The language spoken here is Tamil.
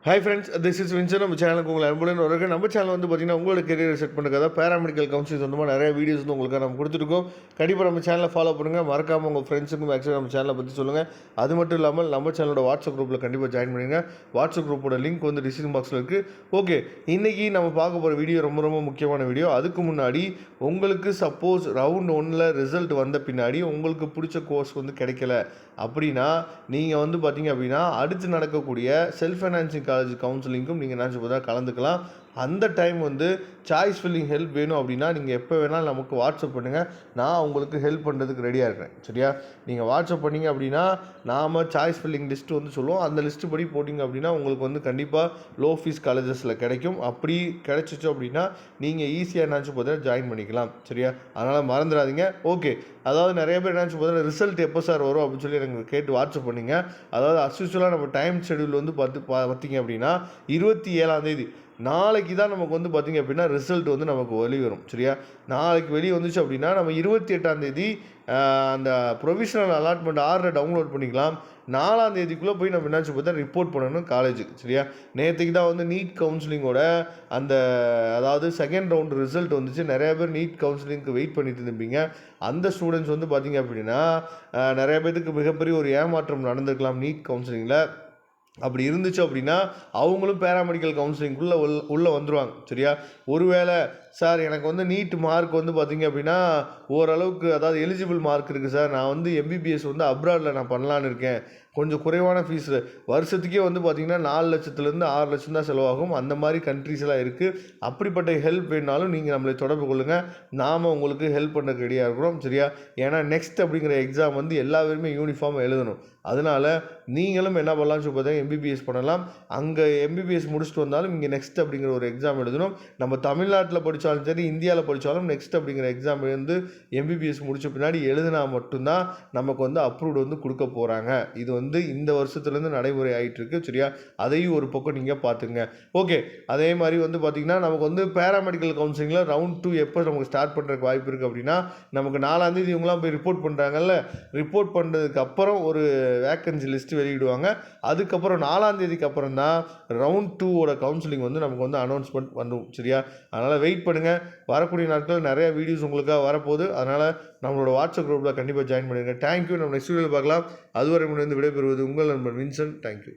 Hi friends, this is Vinson. நம்ம சேனலுக்கு உங்களை அன்புடன் வரக்கு. நம்ம சேனல் வந்து பார்த்தீங்கன்னா உங்களோட கெரியர் செட் பண்ணுறதுக்காக பேராமெடிக்கல் கவுன்சிலிங் சொந்தமாக நிறைய வீடியோஸ் வந்து உங்களுக்கு நம்ம கொடுத்துருக்கோம். கண்டிப்பாக நம்ம சேனலை ஃபாலோ பண்ணுங்கள். மறக்காமல் உங்கள் ஃப்ரெண்ட்ஸுக்கும் மேக்ஸிமம் நம்ம சேனலை பற்றி சொல்லுங்கள். அது மட்டும் இல்லாமல் நம்ம சேனலோட வாட்ஸ்அப் குரூப்பில் கண்டிப்பாக ஜாயின் பண்ணுங்கள். வாட்ஸ்அப் குரூப்போட லிங்க் வந்து டிஸ்கிரிப்ஷன் பாக்ஸில் இருக்குது. ஓகே, இன்றைக்கி நம்ம பார்க்க போகிற வீடியோ ரொம்ப ரொம்ப முக்கியமான வீடியோ. அதுக்கு முன்னாடி உங்களுக்கு சப்போஸ் ரவுண்ட் 1 ரிசல்ட் வந்த பின்னாடி உங்களுக்கு பிடிச்ச கோர்ஸ் வந்து கிடைக்கல அப்படின்னா நீங்கள் வந்து பார்த்தீங்க அப்படின்னா அடுத்து நடக்கக்கூடிய செல்ஃப் ஃபைனான்சிங் காலேஜ் கவுன்சிலிங்கும் நீங்கள் நினச்சி பார்த்தா கலந்துக்கலாம். அந்த டைம் வந்து சாய்ஸ் ஃபில்லிங் ஹெல்ப் வேணும் அப்படின்னா நீங்கள் எப்போ வேணாலும் நமக்கு வாட்ஸ்அப் பண்ணுங்கள். நான் உங்களுக்கு ஹெல்ப் பண்ணுறதுக்கு ரெடியாக இருக்கிறேன். சரியா? நீங்கள் வாட்ஸ்அப் பண்ணிங்க அப்படின்னா நாம் சாய்ஸ் ஃபில்லிங் லிஸ்ட்டு வந்து சொல்லுவோம். அந்த லிஸ்ட்டு படி போட்டிங்க அப்படின்னா உங்களுக்கு வந்து கண்டிப்பாக லோ ஃபீஸ் காலேஜஸில் கிடைக்கும். அப்படி கிடைச்சிச்சு அப்படின்னா நீங்கள் ஈஸியாக நினச்சி பார்த்தா ஜாயின் பண்ணிக்கலாம். சரியா? அதனால் மறந்துடாதீங்க. ஓகே, அதாவது நிறைய பேர் நினச்சி பார்த்தா ரிசல்ட் எப்போ சார் வரும் அப்படின்னு சொல்லி எனக்கு கேட்டு வாட்ஸ்அப் பண்ணிங்க. அதாவது அஸ்யூஸ்வலாக நம்ம டைம் ஷெடியூல் வந்து பார்த்தீங்க அப்படின்னா 27ஆம் தேதி நாளைக்கு தான் நமக்கு வந்து பார்த்திங்க அப்படின்னா ரிசல்ட் வந்து நமக்கு வெளிவரும். சரியா? நாளைக்கு வெளியே வந்துச்சு அப்படின்னா நம்ம 28ஆம் தேதி அந்த ப்ரொவிஷனல் அலாட்மெண்ட் 6 டவுன்லோட் பண்ணிக்கலாம். 4ஆம் தேதிக்குள்ளே போய் நம்ம என்னாச்சு பார்த்தா ரிப்போர்ட் பண்ணணும் காலேஜுக்கு. சரியா? நேற்றுக்கு தான் வந்து நீட் கவுன்சிலிங்கோட அந்த அதாவது செகண்ட் ரவுண்ட் ரிசல்ட் வந்துச்சு. நிறைய பேர் நீட் கவுன்சிலிங்க்கு வெயிட் பண்ணிட்டு இருந்தீங்க. அந்த ஸ்டூடெண்ட்ஸ் வந்து பார்த்திங்க அப்படின்னா நிறைய பேருக்கு மிகப்பெரிய ஒரு ஏமாற்றம் நடந்திருக்கலாம் நீட் கவுன்சிலிங்கில். அப்படி இருந்துச்சு அப்படின்னா அவங்களும் பேராமெடிக்கல் கவுன்சிலிங்குள்ளே உள்ளே வந்துடுவாங்க. சரியா? ஒருவேளை சார் எனக்கு வந்து நீட் மார்க் வந்து பார்த்திங்க அப்படின்னா ஓரளவுக்கு அதாவது எலிஜிபிள் மார்க் இருக்குது சார், நான் வந்து எம்பிபிஎஸ் வந்து அப்ராடில் நான் பண்ணலான்னு இருக்கேன், கொஞ்சம் குறைவான ஃபீஸ் வருஷத்துக்கே வந்து பார்த்திங்கன்னா 4 லட்சத்துலேருந்து 6 லட்சம் தான் செலவாகும், அந்த மாதிரி கண்ட்ரீஸ் எல்லாம் இருக்குது. அப்படிப்பட்ட ஹெல்ப் வேணாலும் நீங்கள் நம்மளை தொடர்பு கொள்ளுங்கள். நாம் உங்களுக்கு ஹெல்ப் பண்ண ரெடியாக இருக்கிறோம். சரியா? ஏன்னா நெக்ஸ்ட் அப்படிங்கிற எக்ஸாம் வந்து எல்லா பேருமே யூனிஃபார்மாக எழுதணும். அதனால் நீங்களும் என்ன பண்ணலாம்னு சொல்லி பார்த்தீங்கன்னா எம்பிபிஎஸ் பண்ணலாம். அங்கே எம்பிபிஎஸ் முடிச்சுட்டு வந்தாலும் இங்கே நெக்ஸ்ட் அப்படிங்கிற ஒரு எக்ஸாம் எழுதணும். நம்ம தமிழ்நாட்டில் படித்தாலும் சரி, இந்தியாவில் படித்தாலும் நெக்ஸ்ட் அப்படிங்கிற எக்ஸாம் வந்து எம்பிபிஎஸ் முடித்த பின்னாடி எழுதினா மட்டும்தான் நமக்கு வந்து அப்ரூவ்டு வந்து கொடுக்க போகிறாங்க. இது வந்து இந்த வருஷத்துலேருந்து நடைமுறை ஆகிட்டுருக்கு. சரியா? அதையும் ஒரு பக்கம் நீங்கள் பார்த்துங்க. ஓகே, அதே மாதிரி வந்து பார்த்திங்கன்னா நமக்கு வந்து பேராமெடிக்கல் கவுன்சிலிங்கில் ரவுண்ட் 2 எப்போ நமக்கு ஸ்டார்ட் பண்ணுறதுக்கு வாய்ப்பு இருக்குது அப்படின்னா நமக்கு 4ஆம் தேதி இவங்களாம் போய் ரிப்போர்ட் பண்ணுறாங்கல்ல, ரிப்போர்ட் பண்ணுறதுக்கு அப்புறம் ஒரு வேக்கன்சி லிஸ்ட்டு வெளியிடுவாங்க. அதுக்கப்புறம் 4ஆம் தேதிக்கு அப்புறம் தான் ரவுண்ட் 2ஓட கவுன்சிலிங் வந்து நமக்கு வந்து அனௌன்ஸ்மெண்ட் பண்ணும். சரியா? அதனால் வெயிட் பண்ணுங்கள். வரக்கூடிய நாட்கள் நிறைய வீடியோஸ் உங்களுக்காக வரப்போகுது. அதனால் நம்மளோட வாட்ஸ்அப் குரூப்பில் கண்டிப்பாக ஜாயின் பண்ணிடுங்க. தேங்க்யூ. நம்ம நெக்ஸ்ட் வீடியோவில் பார்க்கலாம். அதுவரை முன்னே விடைபெறுவது உங்கள் நண்பன் வின்சன். தேங்க்யூ.